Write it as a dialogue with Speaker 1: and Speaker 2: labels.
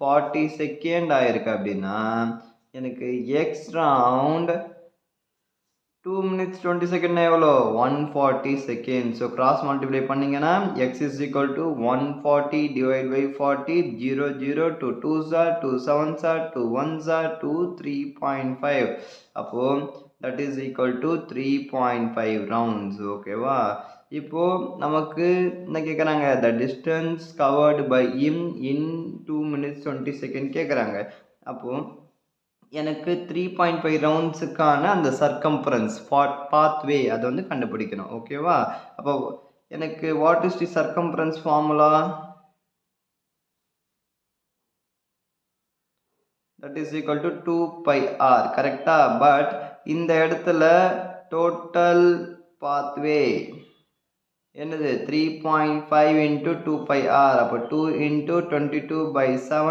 Speaker 1: 40 second ஆயிருக்கு அப்படின்னா எனக்கு எக்ஸ் ரவுண்ட் 2 minutes 20 second எவ்வளோ 140 செகண்ட். ஸோ கிராஸ் மல்டிப்ளை பண்ணிங்கன்னா x is equal to 140 divide by 40 0 0 2 2s are 2 7s are 2 1s are 2 3.5. அப்போ that is equal to 3.5 rounds. ஓகேவா? இப்போ நமக்கு என்ன கேட்குறாங்க, the distance covered by in 2 minutes 20 second கேட்குறாங்க. அப்போ எனக்கு 3.5 ரவுண்ட்ஸுக்கான அந்த சர்க்கம்ஃபரன்ஸ் பாத்வே அதை வந்து கண்டுபிடிக்கணும். ஓகேவா? அப்போ எனக்கு what is the circumference formula? That is equal to 2πr. கரெக்டா? பட் இந்த இடத்துல டோட்டல் பாத்வே என்னது 3.5 into 2πr. அப்போ 2 into 22/7